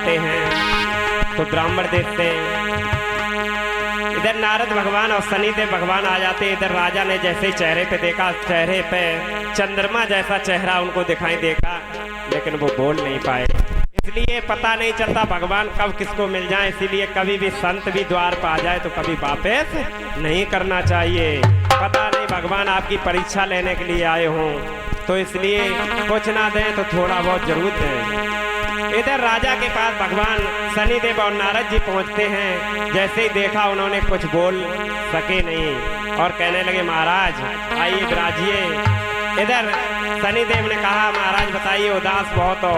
आते हैं। तो ब्राह्मण देश से इधर नारद भगवान और शनिदेव भगवान आ जाते। इधर राजा ने जैसे ही चेहरे पे देखा, चेहरे पे चंद्रमा जैसा चेहरा उनको दिखाई देगा, लेकिन वो बोल नहीं पाए। इसलिए पता नहीं चलता भगवान कब किसको मिल जाए। इसीलिए कभी भी संत भी द्वार पर आ जाए तो कभी वापस नहीं करना चाहिए। पता नहीं भगवान आपकी परीक्षा लेने के लिए आए हों, तो इसलिए कुछ ना दें तो थोड़ा बहुत जरूर दें। इधर राजा के पास भगवान शनिदेव और नारद जी पहुंचते हैं। जैसे ही देखा उन्होंने कुछ बोल सके नहीं और कहने लगे, महाराज आइए विराजिए। इधर शनिदेव ने कहा, महाराज बताइए, उदास बहुत हो।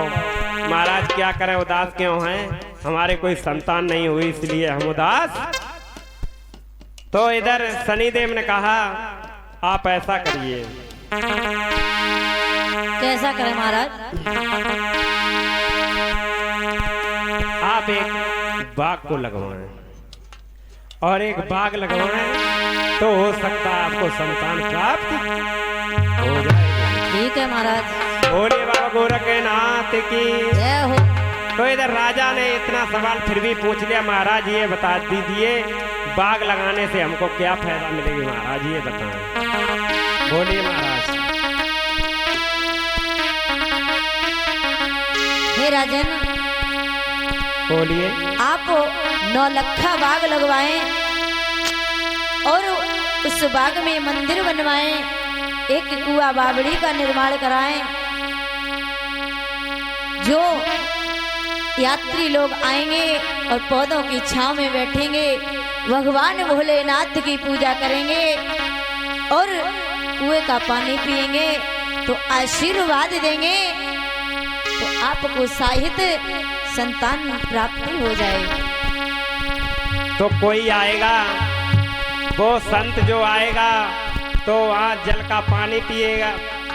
महाराज क्या करें, उदास क्यों हैं? हमारे कोई संतान नहीं हुई इसलिए हम उदास। तो इधर शनिदेव ने कहा, आप ऐसा करिए। कैसा करें महाराज? आप एक बाग को लगवाएं और एक बाग लगवाएं तो हो सकता है आपको संतान प्राप्त हो जाएगा। ठीक है महाराज। बोलिए बाबा गोरखनाथ की जय हो। तो इधर राजा ने इतना सवाल फिर भी पूछ लिया, महाराज ये बता दीजिए, बाग लगाने से हमको क्या फायदा मिलेगी? महाराज ये बताएं। बोलिए महाराज। हे राजन, बोलिए। आप 9 लखा बाग लगवाएं और उस बाग में मंदिर बनवाएं, एक कुआ बावड़ी का निर्माण कराएं। जो यात्री लोग आएंगे और पौधों की छांव में बैठेंगे, भगवान भोलेनाथ की पूजा करेंगे और कुएं का पानी पिएंगे तो आशीर्वाद देंगे, तो आपको साहित्य संतान प्राप्ति हो जाएगी। तो कोई आएगा, वो संत जो आएगा तो वहाँ जल का पानी पिएगा,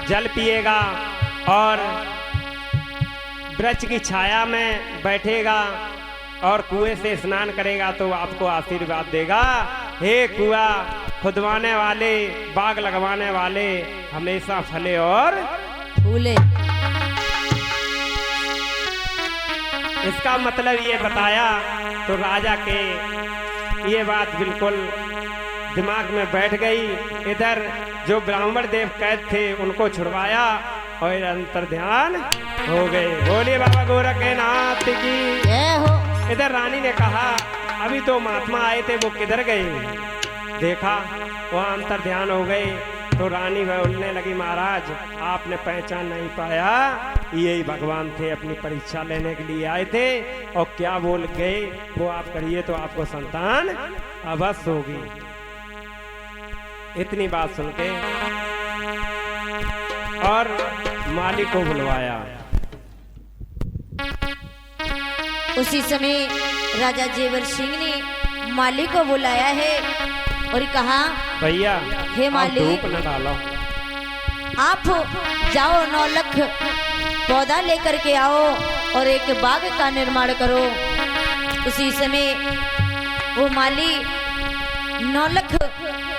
जल पिएगा और वृक्ष की छाया में बैठेगा और कुएं से स्नान करेगा तो आपको आशीर्वाद देगा। हे कुआ खुदवाने वाले, बाग लगवाने वाले, हमेशा फले और फूले। इसका मतलब ये बताया। तो राजा के ये बात बिल्कुल दिमाग में बैठ गई। इधर जो ब्राह्मण देव कैद थे उनको छुड़वाया और अंतर ध्यान हो गए। बोलिए बाबा गोरखनाथ की जय हो। इधर रानी ने कहा, अभी तो महात्मा आए थे, वो किधर गए? देखा वहाँ अंतर ध्यान हो गए। तो रानी बोलने लगी, महाराज आपने पहचान नहीं पाया, यही भगवान थे, अपनी परीक्षा लेने के लिए आए थे और क्या बोल गए वो आप करिए तो आपको संतान अवश्य होगी। इतनी बात सुन के और माली को बुलवाया। उसी समय राजा जेवर सिंह ने माली को बुलाया है और कहा, भैया हे माली, धूप न डालो, आप जाओ 9 लख पौधा लेकर के आओ और एक बाग का निर्माण करो। उसी समय वो माली 9 लख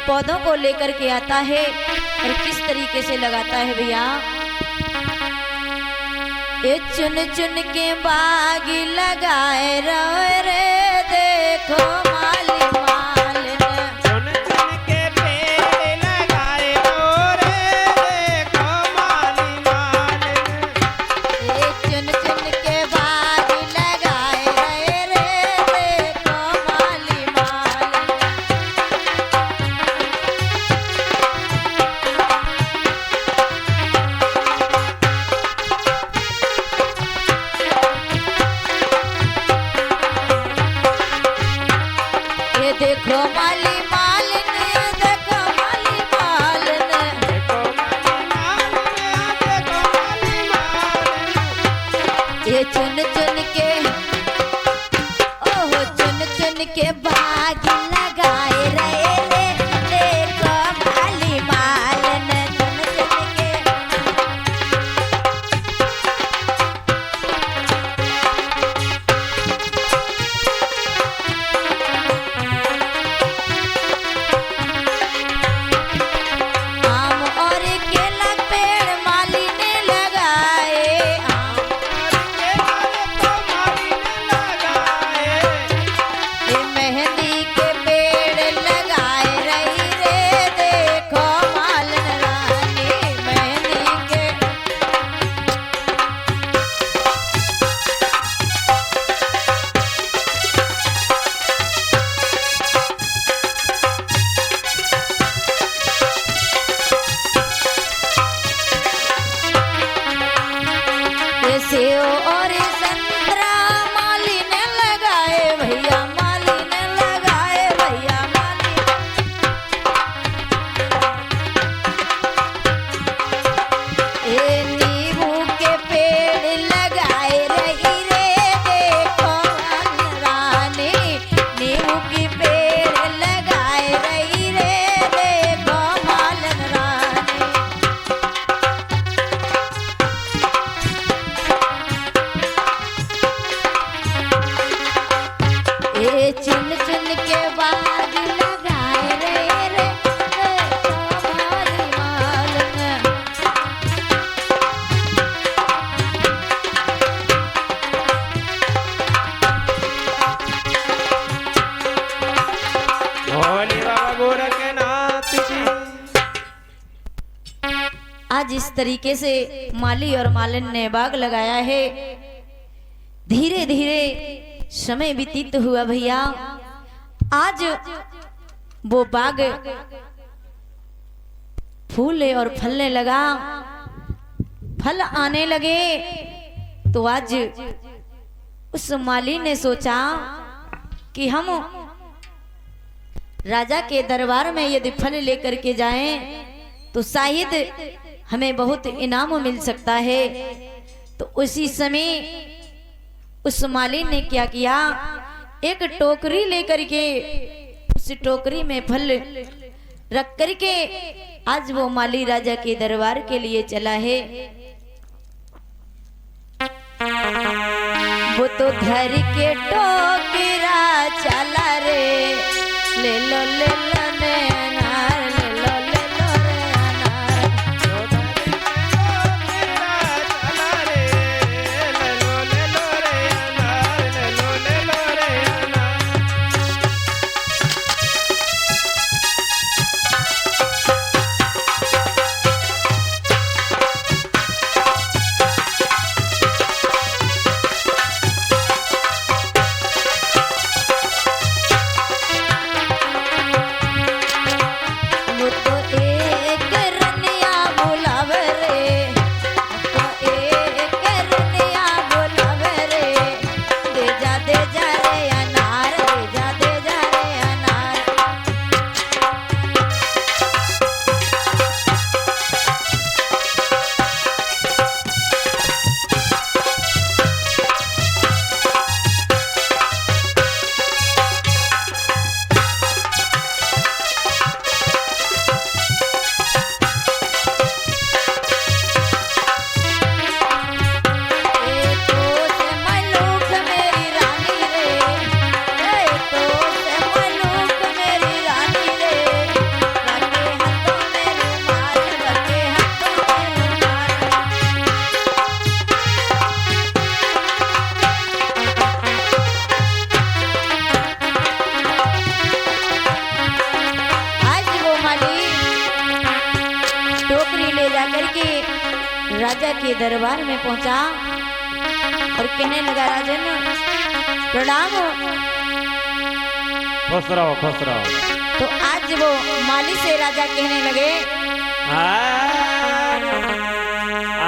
पौधों को लेकर के आता है और किस तरीके से लगाता है भैया? ये चुन चुन के बाग लगाए रहो रे, देखो माली मालिन। चुन चुन के पेड़ लगाए हो रे, देखो माली मालिन। ये चुन चुन के बाग लगाए रहे रे, देखो माली मालिन। ये देखो माली मालिन, देखो माली मालिन। देखो माली मालिन, देखो माली मालिन। ये चुन चुन के, ओहो चुन चुन के बाग लगाए रहे रे, देखो माली मालिन। चुन चुन के आम और केला पेड़ माली ने लगाए। आम देखो माली ने जिस तरीके से माली और मालिन ने बाग लगाया है, धीरे धीरे समय व्यतीत हुआ भैया। आज वो बाग फूले और फलने लगा, फल आने लगे। तो आज उस माली ने सोचा कि हम राजा के दरबार में यदि फल लेकर के जाएं तो शायद हमें बहुत इनाम मिल सकता है। तो उसी समय उस माली ने क्या किया, एक टोकरी लेकर के उस टोकरी में फल रख करके आज वो माली राजा के दरबार के लिए चला है। वो तो धर के टोकरा चला रे, ले लो नैनार, ले लो रे राजा के दरबार में पहुंचा और कहने लगा, राजन प्रणाम। खुश रहो खुश रहो। तो आज वो माली से राजा कहने लगे,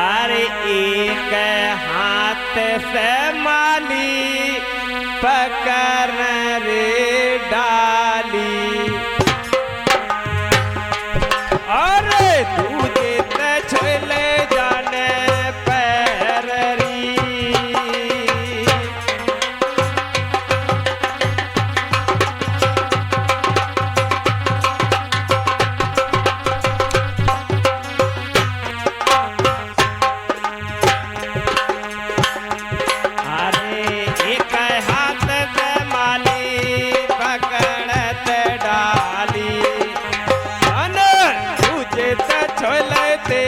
अरे एक हाथ से माली पकड़ रे डाली, और दूजे छोले जाने पैररी। अरे एक हाथ से माली पकड़त डाली, तुझे छोले ते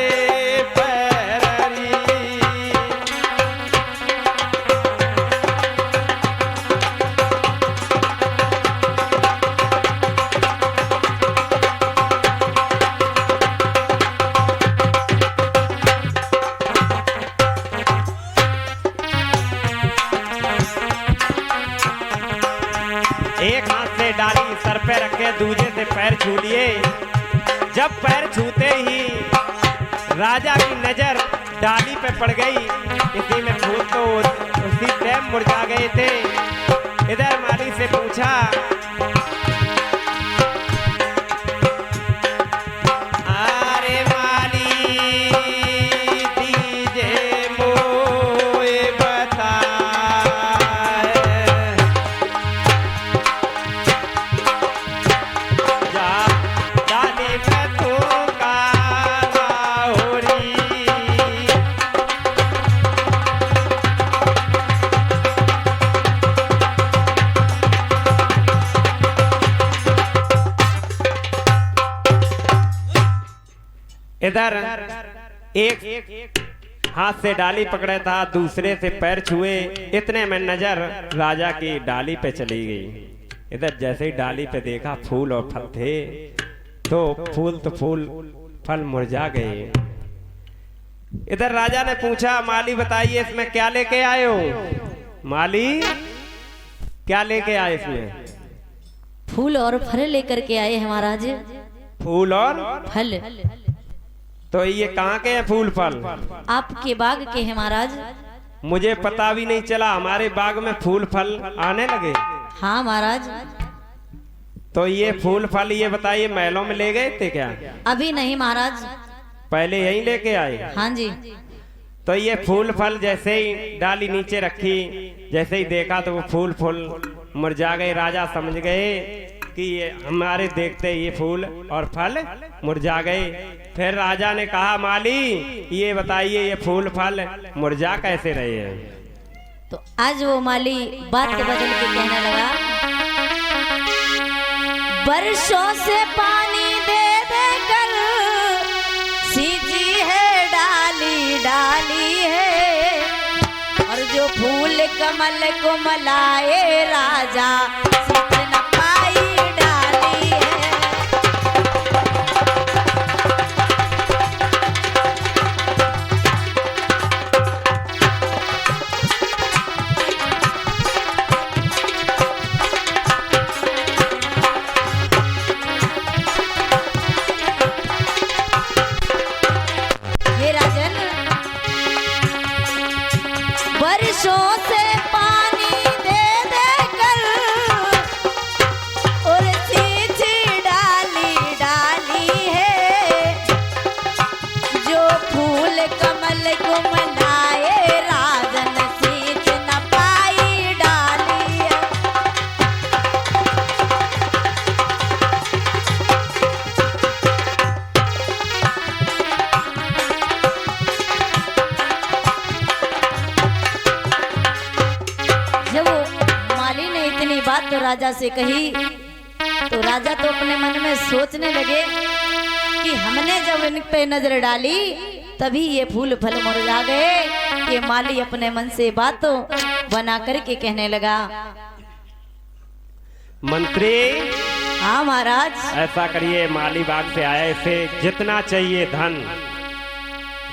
एक हाथ से डाली सर पे रखे, दूजे से पैर छू लिए। जब पैर छूते ही राजा की नजर डाली पे पड़ गई। इसी में फूल तो उसी टाइम मुरझा गए थे। इधर माली से पूछा, अरे माली दीजे मोए बता, इधर एक हाथ से डाली पकड़े था, दूसरे से पैर छुए। इतने में नजर राजा की डाली पे चली गई। इधर जैसे ही डाली पे देखा फूल और फल थे, तो फूल फल मुरझा गए। इधर राजा ने पूछा, माली बताइए इसमें क्या लेके आए हो? माली क्या लेके आए इसमें? फूल और फल लेकर के आए हैं महाराज। फूल और फल? तो ये कहाँ के हैं फूल फल? आपके बाग के हैं महाराज। मुझे पता भी नहीं चला, हमारे बाग में फूल फल आने लगे। हाँ महाराज। तो ये फूल फल ये बताइए महलों में ले गए थे क्या? अभी नहीं महाराज, पहले यहीं लेके आए? हाँ जी। तो ये फूल फल जैसे ही डाली नीचे रखी, जैसे ही देखा तो वो फूल फूल मुरझा गए। राजा समझ गए कि ये हमारे देखते ये फूल और फल मुरझा गए। फिर राजा ने कहा, माली ये बताइए ये फूल फल मुरझा कैसे रहे हैं? तो आज वो माली बात बदल के कहने लगा, बरसों से पानी दे दे कर सींची है डाली डाली है, और जो फूल कमल को मलाए राजा सींच न पाई डाली है। बरसों से पानी दे दे कर और सींची डाली डाली है, जो फूल कमल को मनाए राजन सींच न पाई डाली है। जब माली ने इतनी बात तो राजा से कही, तो राजा तो अपने मन में सोचने लगे कि हमने जब इन पे नजर डाली तभी ये फूल फल मुरझा गए। ये माली अपने मन से बात तो बना करके कहने लगा, मंत्री हाँ महाराज। ऐसा करिए, माली बाग से आया, इसे जितना चाहिए धन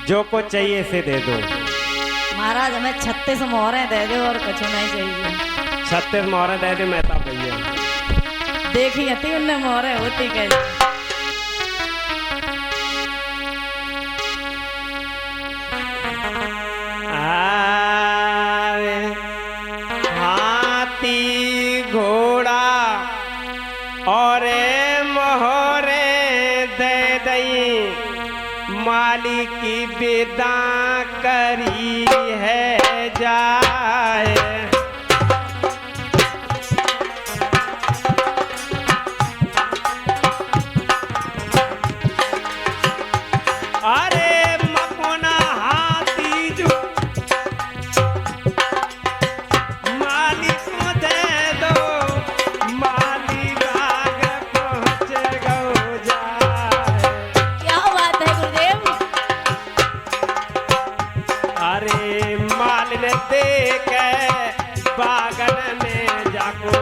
जो कुछ चाहिए इसे दे दो। महाराज हमें 36 मोहरें दे दो और कुछ नहीं चाहिए। 36 मोहरें दे दे मेहता भैया। देखी थी उनने मोहरें होती कैसे। हाथी घोड़ा और मोहरे दे दई, माली की विदा करी है जाए। अरे मकोना हाथी जो माली को दे दो, माली बाग पहुँच गो जाए। क्या बात है गुरुदेव। अरे माल ने देख बागन में जाको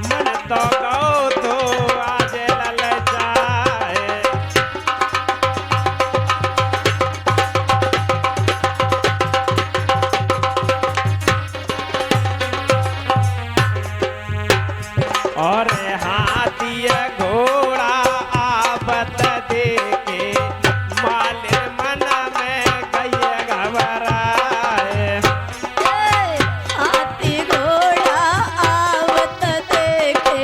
मन तो गो तो आज लल जाए। और हाथी घोड़ा आवत देखे माल मन में गई घबराए। हाथी घोड़ा आवत देखे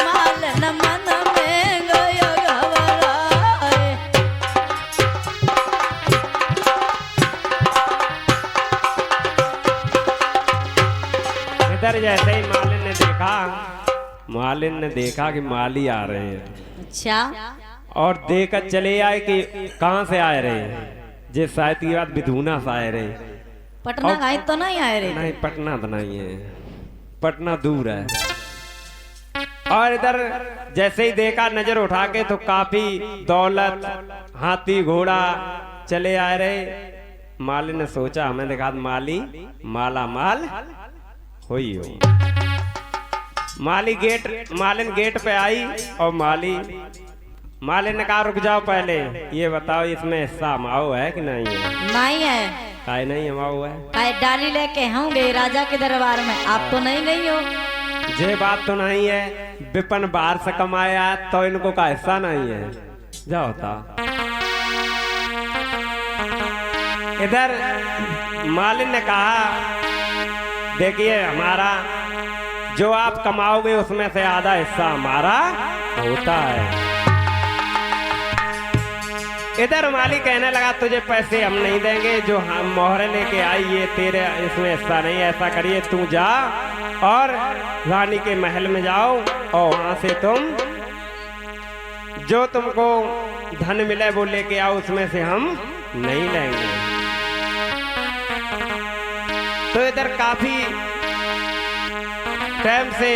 मालन मन में गयो घबराए। इधर जैसे ही मालिन ने देखा कि माली आ रहे हैं, अच्छा। और देखकर चले आए कि कहाँ से आए रहे। जिस शायद की बात विधुना से आए रहे। पटना गए तो नहीं आए रे? नहीं, पटना तो नहीं है, पटना दूर है। और इधर जैसे ही देखा नजर उठा के तो काफी दौलत हाथी घोड़ा चले आए रहे। माली ने सोचा हमें देखा माली माला माल हुई हो। मालिन गेट पे आई और माली मालिन ने कहा रुक जाओ पहले ये बताओ इसमें हिस्सा माओ है कि नहीं है? नहीं है। काय नहीं है माओ है? काय डाली लेके होंगे राजा के दरबार में, आप तो नहीं हो। ये बात तो नहीं है, विपन बाहर से कमाया तो इनको का हिस्सा नहीं है। जा होता इधर मालिन ने कहा देखिए हमारा जो आप कमाओगे उसमें से आधा हिस्सा हमारा होता है। इधर मालिक कहने लगा तुझे पैसे हम नहीं देंगे, जो हम मोहरे लेके आई ये तेरे इसमें हिस्सा नहीं। ऐसा करिए तू जा और रानी के महल में जाओ और वहां से तुम जो तुमको धन मिले वो लेके आओ, उसमें से हम नहीं लेंगे। तो इधर काफी टाइम से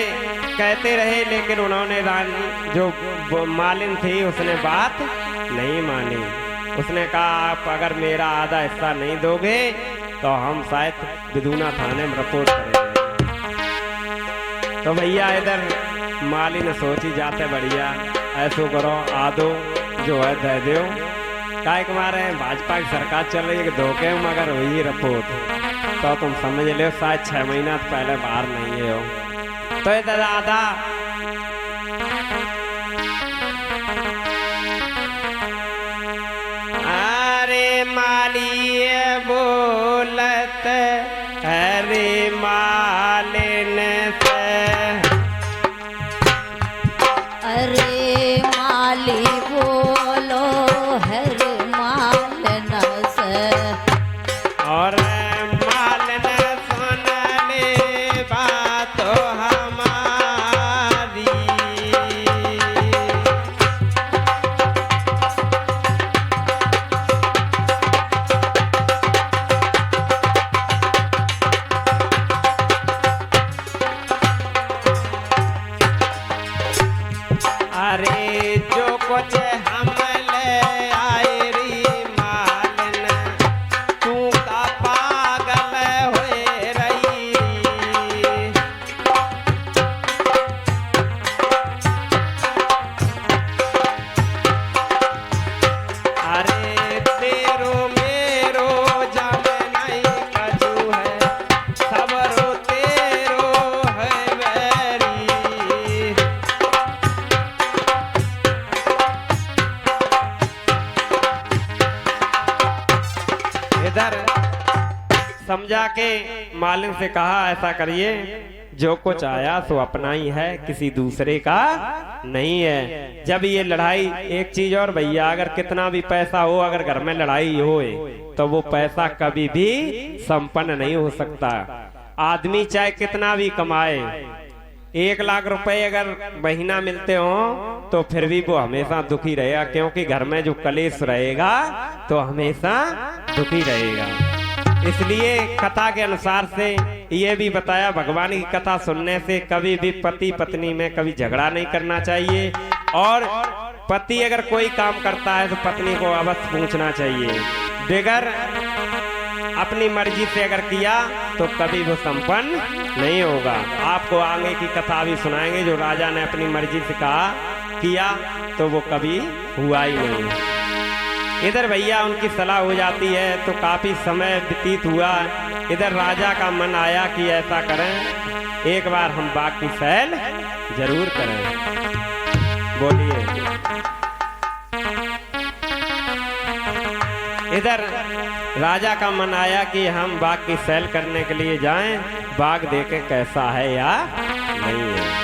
कहते रहे लेकिन उन्होंने रानी जो मालिन थी उसने बात नहीं मानी। उसने कहा आप अगर मेरा आधा हिस्सा नहीं दोगे तो हम शायद बिदूना थाने में रिपोर्ट करेंगे। तो भैया इधर मालिन सोची जाते बढ़िया ऐसो करो आदो जो है दे दो, काय मारे भाजपा की सरकार चल रही है कि धोखे में अगर हुई रिपोर्ट तो तुम समझ लो शायद 6 महीना पहले बाहर नहीं है हो। तो इधर आधा अरे मालिए बोलत अरे मालिन से, अरे माली बोलो हर मालन से, और मालिन सुन ले बात हमारी। अरे जो कुछ हम ले आए री मालिन तू का पागल होए रही। अरे तेरो मेरो जम नहीं कछु है, सबरो तेरो है बैरी। इधर समझा के मालिन से कहा ऐसा करिए जो कुछ आया सो अपना ही है, किसी दूसरे का नहीं है। जब ये लड़ाई एक चीज और भैया अगर कितना भी पैसा हो अगर घर में लड़ाई होए तो वो पैसा कभी भी संपन्न नहीं हो सकता। आदमी चाहे कितना भी कमाए 1 लाख रुपए अगर महीना मिलते हो तो फिर भी वो हमेशा दुखी रहेगा, क्योंकि घर में जो कलेश रहेगा तो हमेशा दुखी रहेगा। इसलिए कथा के अनुसार से ये भी बताया भगवान की कथा सुनने से कभी भी पति पत्नी में कभी झगड़ा नहीं करना चाहिए, और पति अगर कोई काम करता है तो पत्नी को अवश्य पूछना चाहिए। बगैर अपनी मर्जी से अगर किया तो कभी वो संपन्न नहीं होगा। आपको आगे की कथा भी सुनाएंगे जो राजा ने अपनी मर्जी से कहा किया तो वो कभी हुआ ही नहीं। इधर भैया उनकी सलाह हो जाती है तो काफी समय व्यतीत हुआ। इधर राजा का मन आया कि ऐसा करें एक बार हम बाग की सैर जरूर करें। बोलिए। इधर राजा का मन आया कि हम बाग की सैर करने के लिए जाएं, बाग देखें कैसा है या नहीं है।